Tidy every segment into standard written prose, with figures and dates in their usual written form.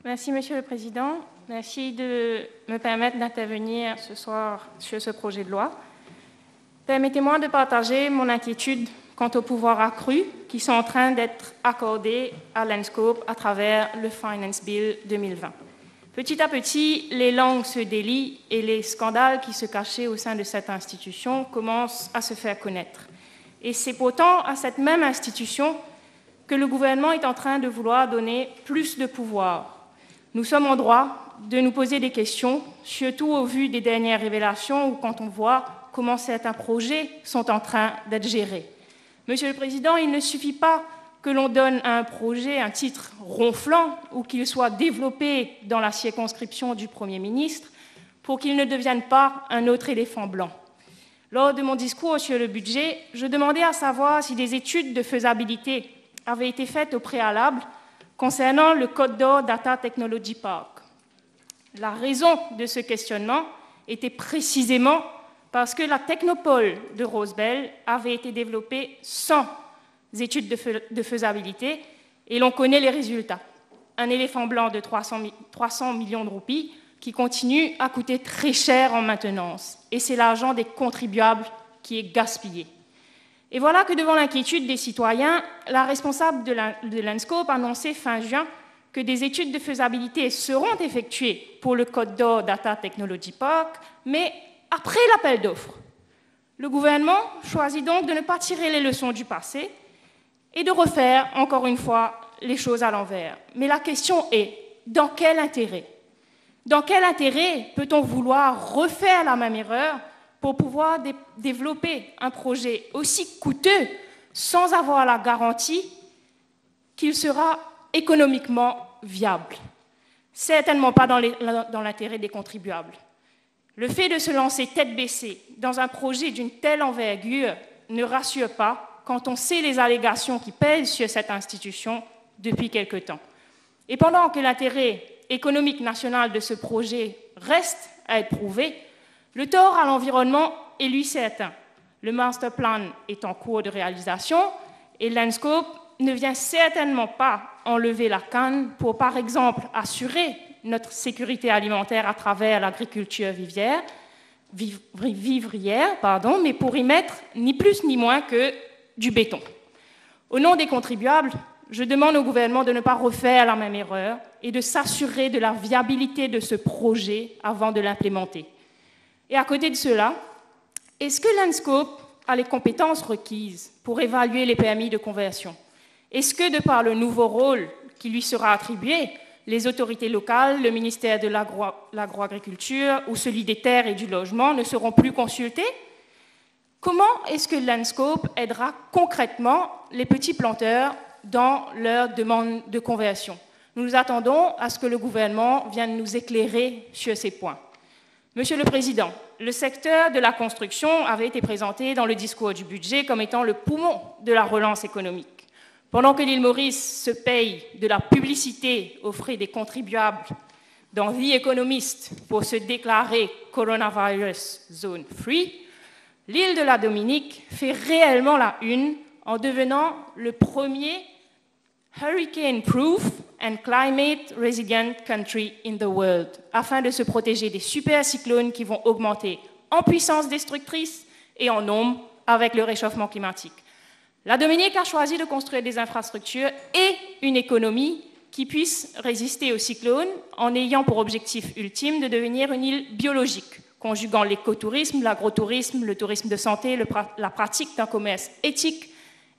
Merci, Monsieur le Président. Merci de me permettre d'intervenir ce soir sur ce projet de loi. Permettez-moi de partager mon inquiétude quant aux pouvoirs accrus qui sont en train d'être accordés à Landscope à travers le Finance Bill 2020. Petit à petit, les langues se délient et les scandales qui se cachaient au sein de cette institution commencent à se faire connaître. Et c'est pourtant à cette même institution que le gouvernement est en train de vouloir donner plus de pouvoir. Nous sommes en droit de nous poser des questions, surtout au vu des dernières révélations ou quand on voit comment certains projets sont en train d'être gérés. Monsieur le Président, il ne suffit pas que l'on donne à un projet un titre ronflant ou qu'il soit développé dans la circonscription du Premier ministre pour qu'il ne devienne pas un autre éléphant blanc. Lors de mon discours sur le budget, je demandais à savoir si des études de faisabilité avaient été faites au préalable concernant le Côte d'Or Data Technology Park. La raison de ce questionnement était précisément parce que la technopole de Rosebel avait été développée sans études de faisabilité et l'on connaît les résultats. Un éléphant blanc de 300 millions de roupies qui continue à coûter très cher en maintenance. Et c'est l'argent des contribuables qui est gaspillé. Et voilà que devant l'inquiétude des citoyens, la responsable de Landscope annonçait fin juin que des études de faisabilité seront effectuées pour le Côte d'Or Data Technology Park, mais après l'appel d'offres. Le gouvernement choisit donc de ne pas tirer les leçons du passé et de refaire, encore une fois, les choses à l'envers. Mais la question est, dans quel intérêt? Dans quel intérêt peut-on vouloir refaire la même erreur pour pouvoir développer un projet aussi coûteux sans avoir la garantie qu'il sera économiquement viable? Certainement pas dans l'intérêt des contribuables. Le fait de se lancer tête baissée dans un projet d'une telle envergure ne rassure pas quand on sait les allégations qui pèsent sur cette institution depuis quelque temps. Et pendant que l'intérêt économique national de ce projet reste à être prouvé, le tort à l'environnement est lui certain. Le master plan est en cours de réalisation et Landscope ne vient certainement pas enlever la canne pour, par exemple, assurer notre sécurité alimentaire à travers l'agriculture vivrière, mais pour y mettre ni plus ni moins que du béton. Au nom des contribuables, je demande au gouvernement de ne pas refaire la même erreur et de s'assurer de la viabilité de ce projet avant de l'implémenter. Et à côté de cela, est-ce que Landscope a les compétences requises pour évaluer les permis de conversion? Est-ce que, de par le nouveau rôle qui lui sera attribué, les autorités locales, le ministère de l'agroagriculture ou celui des terres et du logement ne seront plus consultés? Comment est-ce que Landscope aidera concrètement les petits planteurs dans leur demande de conversion? Nous nous attendons à ce que le gouvernement vienne nous éclairer sur ces points. Monsieur le Président, le secteur de la construction avait été présenté dans le discours du budget comme étant le poumon de la relance économique. Pendant que l'île Maurice se paye de la publicité aux frais des contribuables dans The Economist pour se déclarer Coronavirus Zone Free, l'île de la Dominique fait réellement la une en devenant le premier Hurricane-proof and climate resilient country in the world, afin de se protéger des supercyclones qui vont augmenter en puissance destructrice et en nombre avec le réchauffement climatique. La Dominique a choisi de construire des infrastructures et une économie qui puisse résister aux cyclones en ayant pour objectif ultime de devenir une île biologique, conjuguant l'écotourisme, l'agrotourisme, le tourisme de santé, la pratique d'un commerce éthique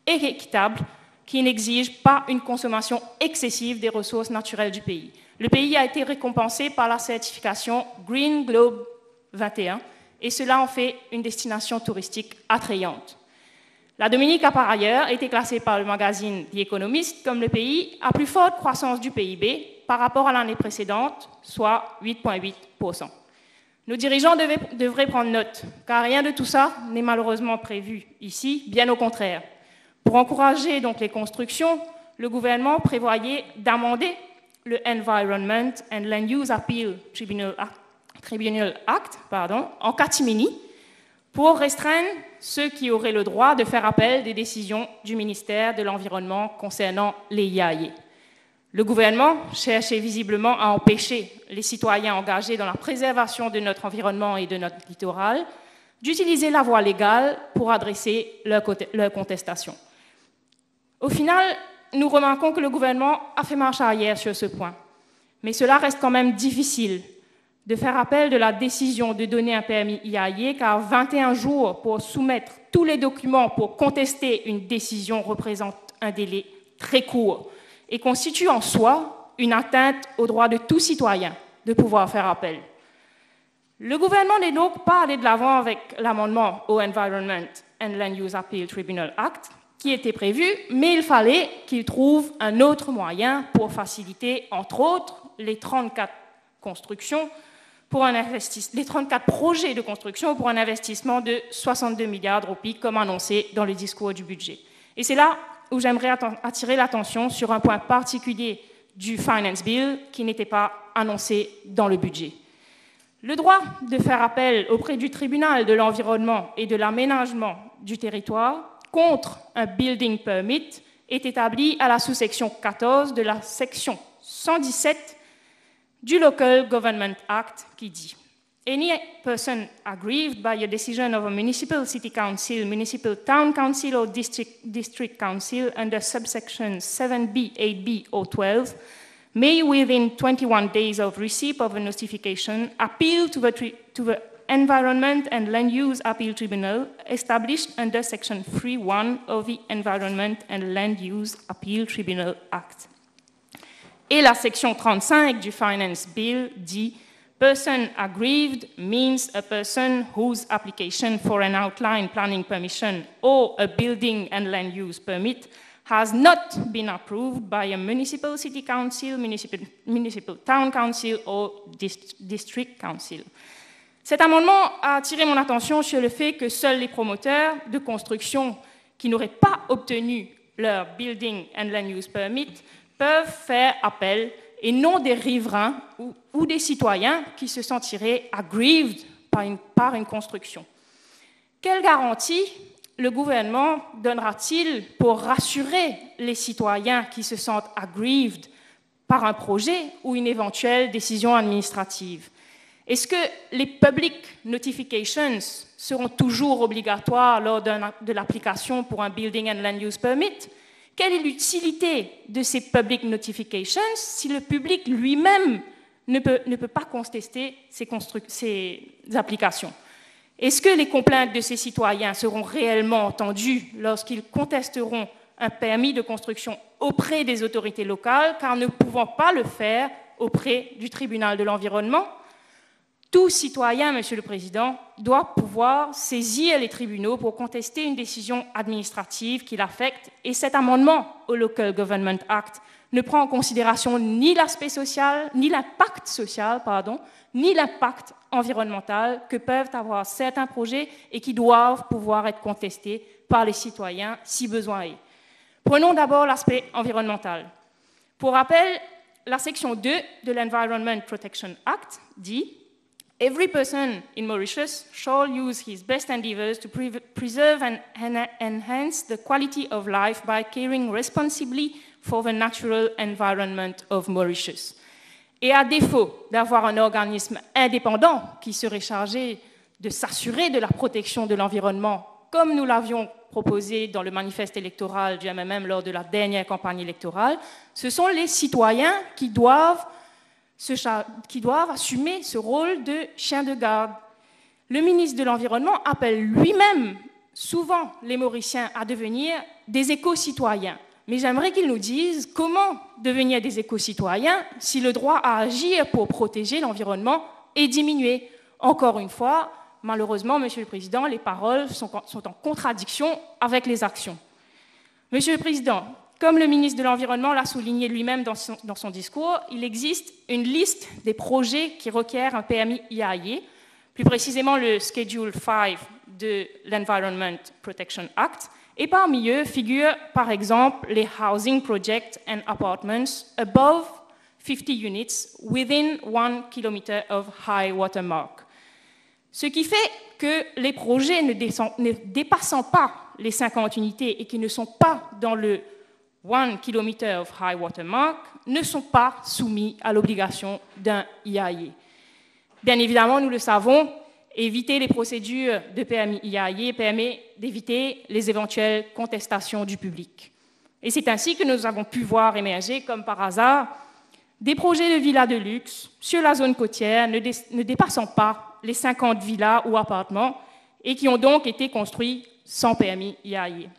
et équitable qui n'exige pas une consommation excessive des ressources naturelles du pays. Le pays a été récompensé par la certification Green Globe 21 et cela en fait une destination touristique attrayante. La Dominique a par ailleurs été classée par le magazine The Economist comme le pays à plus forte croissance du PIB par rapport à l'année précédente, soit 8,8%. Nos dirigeants devraient prendre note, car rien de tout ça n'est malheureusement prévu ici, bien au contraire. Pour encourager donc les constructions, le gouvernement prévoyait d'amender le Environment and Land Use Appeal Tribunal Act en catimini pour restreindre ceux qui auraient le droit de faire appel des décisions du ministère de l'Environnement concernant les IAE. Le gouvernement cherchait visiblement à empêcher les citoyens engagés dans la préservation de notre environnement et de notre littoral d'utiliser la voie légale pour adresser leur contestation. Au final, nous remarquons que le gouvernement a fait marche arrière sur ce point. Mais cela reste quand même difficile de faire appel de la décision de donner un permis IAIE, car 21 jours pour soumettre tous les documents pour contester une décision représente un délai très court et constitue en soi une atteinte au droit de tout citoyen de pouvoir faire appel. Le gouvernement n'est donc pas allé de l'avant avec l'amendement au Environment and Land Use Appeal Tribunal Act qui était prévu, mais il fallait qu'il trouve un autre moyen pour faciliter, entre autres, les 34 projets de construction pour un investissement de 62 milliards de roupies, comme annoncé dans le discours du budget. Et c'est là où j'aimerais attirer l'attention sur un point particulier du Finance Bill qui n'était pas annoncé dans le budget. Le droit de faire appel auprès du tribunal de l'environnement et de l'aménagement du territoire contre un building permit est établi à la sous-section 14 de la section 117 du Local Government Act qui dit « Any person aggrieved by a decision of a municipal city council, municipal town council or district council under subsection 7B, 8B or 12 may within 21 days of receipt of a notification appeal to the Environment and Land Use Appeal Tribunal established under section 3.1 of the Environment and Land Use Appeal Tribunal Act. » Et la section 35 du Finance Bill dit « Person aggrieved means a person whose application for an outline planning permission or a building and land use permit has not been approved by a municipal city council, municipal town council or district council. » Cet amendement a attiré mon attention sur le fait que seuls les promoteurs de construction qui n'auraient pas obtenu leur Building and Land Use Permit peuvent faire appel et non des riverains ou des citoyens qui se sentiraient aggrieved par une construction. Quelle garantie le gouvernement donnera-t-il pour rassurer les citoyens qui se sentent aggrieved par un projet ou une éventuelle décision administrative? Est-ce que les public notifications seront toujours obligatoires lors de l'application pour un Building and Land Use Permit? Quelle est l'utilité de ces public notifications si le public lui-même ne peut pas contester ces applications? Est-ce que les complaintes de ces citoyens seront réellement entendues lorsqu'ils contesteront un permis de construction auprès des autorités locales, car ne pouvant pas le faire auprès du tribunal de l'environnement? Tout citoyen, Monsieur le Président, doit pouvoir saisir les tribunaux pour contester une décision administrative qui l'affecte, et cet amendement au Local Government Act ne prend en considération ni l'aspect social, ni l'impact social, ni l'impact environnemental que peuvent avoir certains projets et qui doivent pouvoir être contestés par les citoyens si besoin est. Prenons d'abord l'aspect environnemental. Pour rappel, la section 2 de l'Environment Protection Act dit « Every person in Mauritius shall use his best endeavors to preserve and enhance the quality of life by caring responsibly for the natural environment of Mauritius. » Et à défaut d'avoir un organisme indépendant qui serait chargé de s'assurer de la protection de l'environnement, comme nous l'avions proposé dans le manifeste électoral du MMM lors de la dernière campagne électorale, ce sont les citoyens qui doivent assumer ce rôle de chien de garde. Le ministre de l'Environnement appelle lui-même souvent les Mauriciens à devenir des éco-citoyens. Mais j'aimerais qu'il nous dise comment devenir des éco-citoyens si le droit à agir pour protéger l'environnement est diminué. Encore une fois, malheureusement, Monsieur le Président, les paroles sont en contradiction avec les actions. Monsieur le Président, comme le ministre de l'Environnement l'a souligné lui-même dans son discours, il existe une liste des projets qui requièrent un permis IAIE, plus précisément le Schedule 5 de l'Environment Protection Act, et parmi eux figurent par exemple les housing projects and apartments above 50 units within 1 km of high water mark. Ce qui fait que les projets ne dépassant pas les 50 unités et qui ne sont pas dans le 1 km of high water mark ne sont pas soumis à l'obligation d'un IAIE. Bien évidemment, nous le savons, éviter les procédures de permis IAIE permet d'éviter les éventuelles contestations du public. Et c'est ainsi que nous avons pu voir émerger, comme par hasard, des projets de villas de luxe sur la zone côtière ne dépassant pas les 50 villas ou appartements et qui ont donc été construits sans permis IAIE.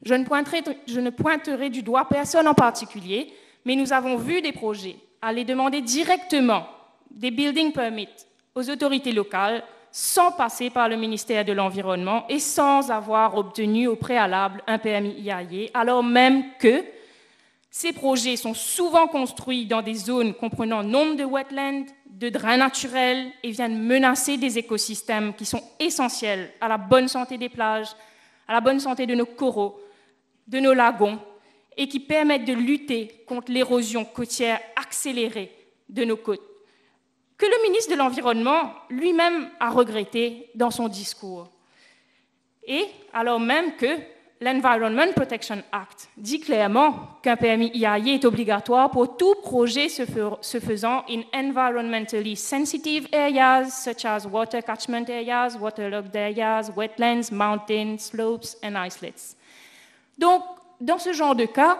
Je ne pointerai du doigt personne en particulier, mais nous avons vu des projets aller demander directement des building permits aux autorités locales sans passer par le ministère de l'Environnement et sans avoir obtenu au préalable un permis IAIE, alors même que ces projets sont souvent construits dans des zones comprenant nombre de wetlands, de drains naturels et viennent menacer des écosystèmes qui sont essentiels à la bonne santé des plages, à la bonne santé de nos coraux, de nos lagons et qui permettent de lutter contre l'érosion côtière accélérée de nos côtes, que le ministre de l'Environnement lui-même a regretté dans son discours. Et alors même que l'Environment Protection Act dit clairement qu'un permis IAIE est obligatoire pour tout projet se faisant in environmentally sensitive areas such as water catchment areas, waterlogged areas, wetlands, mountains, slopes and islets. Donc, dans ce genre de cas,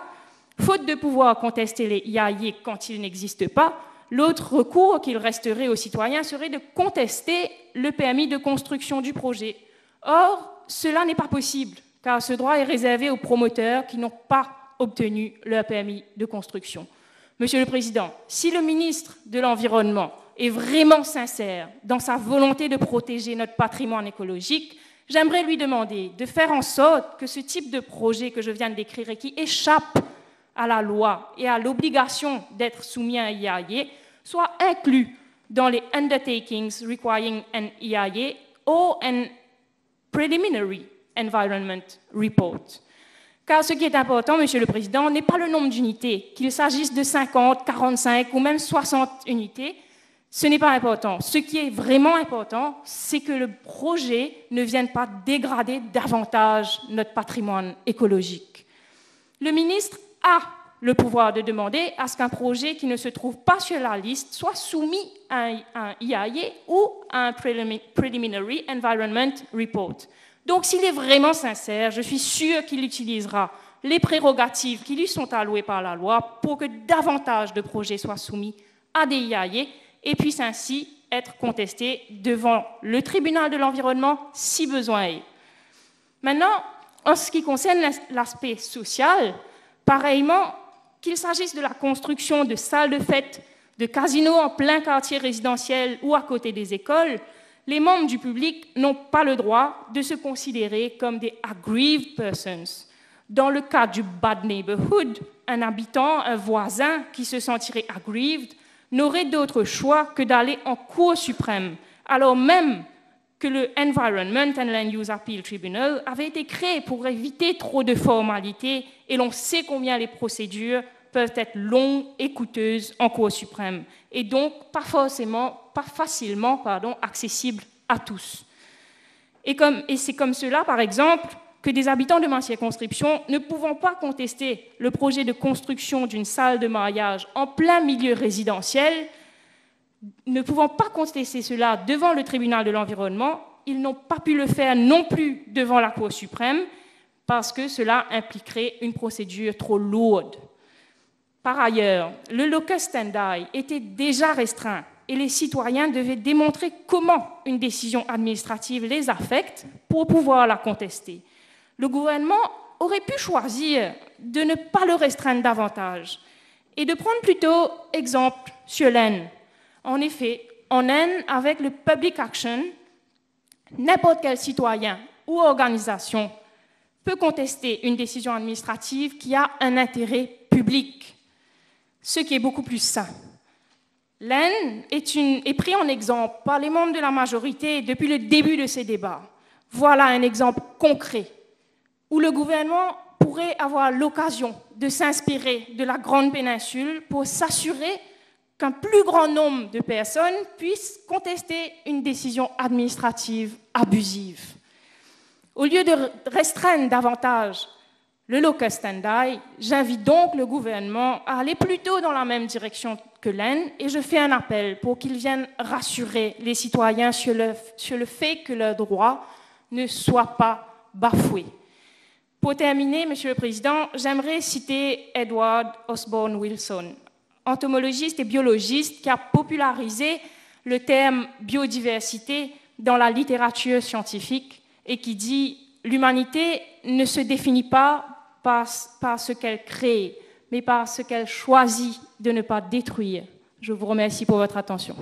faute de pouvoir contester les IAIE quand ils n'existent pas, l'autre recours qu'il resterait aux citoyens serait de contester le permis de construction du projet. Or, cela n'est pas possible, car ce droit est réservé aux promoteurs qui n'ont pas obtenu leur permis de construction. Monsieur le Président, si le ministre de l'Environnement est vraiment sincère dans sa volonté de protéger notre patrimoine écologique, j'aimerais lui demander de faire en sorte que ce type de projet que je viens de décrire et qui échappe à la loi et à l'obligation d'être soumis à un IAIE soit inclus dans les undertakings requiring an IAIE or an preliminary environment report. Car ce qui est important, Monsieur le Président, n'est pas le nombre d'unités, qu'il s'agisse de 50, 45 ou même 60 unités, ce n'est pas important. Ce qui est vraiment important, c'est que le projet ne vienne pas dégrader davantage notre patrimoine écologique. Le ministre a le pouvoir de demander à ce qu'un projet qui ne se trouve pas sur la liste soit soumis à un IAIE ou à un Preliminary Environment Report. Donc, s'il est vraiment sincère, je suis sûre qu'il utilisera les prérogatives qui lui sont allouées par la loi pour que davantage de projets soient soumis à des IAIE et puissent ainsi être contestés devant le tribunal de l'environnement si besoin est. Maintenant, en ce qui concerne l'aspect social, pareillement, qu'il s'agisse de la construction de salles de fête, de casinos en plein quartier résidentiel ou à côté des écoles, les membres du public n'ont pas le droit de se considérer comme des aggrieved persons. Dans le cas du bad neighborhood, un habitant, un voisin qui se sentirait aggrieved n'aurait d'autre choix que d'aller en Cour suprême, alors même que le Environment and Land Use Appeal Tribunal avait été créé pour éviter trop de formalités et l'on sait combien les procédures peuvent être longues et coûteuses en Cour suprême et donc pas facilement accessibles à tous. Et c'est comme cela, par exemple, que des habitants de ma circonscription, ne pouvant pas contester le projet de construction d'une salle de mariage en plein milieu résidentiel, ne pouvant pas contester cela devant le tribunal de l'environnement, ils n'ont pas pu le faire non plus devant la Cour suprême parce que cela impliquerait une procédure trop lourde. Par ailleurs, le locus standi était déjà restreint et les citoyens devaient démontrer comment une décision administrative les affecte pour pouvoir la contester. Le gouvernement aurait pu choisir de ne pas le restreindre davantage et de prendre plutôt exemple sur l'Aisne. En effet, en Aisne, avec le public action, n'importe quel citoyen ou organisation peut contester une décision administrative qui a un intérêt public, ce qui est beaucoup plus sain. L'Aisne est pris en exemple par les membres de la majorité depuis le début de ces débats. Voilà un exemple concret où le gouvernement pourrait avoir l'occasion de s'inspirer de la Grande Péninsule pour s'assurer qu'un plus grand nombre de personnes puissent contester une décision administrative abusive. Au lieu de restreindre davantage le locust standi. J'invite donc le gouvernement à aller plutôt dans la même direction que l'Inde et je fais un appel pour qu'ils viennent rassurer les citoyens sur le fait que leurs droits ne soient pas bafoués. Pour terminer, Monsieur le Président, j'aimerais citer Edward Osborne Wilson, entomologiste et biologiste qui a popularisé le terme biodiversité dans la littérature scientifique et qui dit « L'humanité ne se définit pas par ce qu'elle crée, mais par ce qu'elle choisit de ne pas détruire. » Je vous remercie pour votre attention.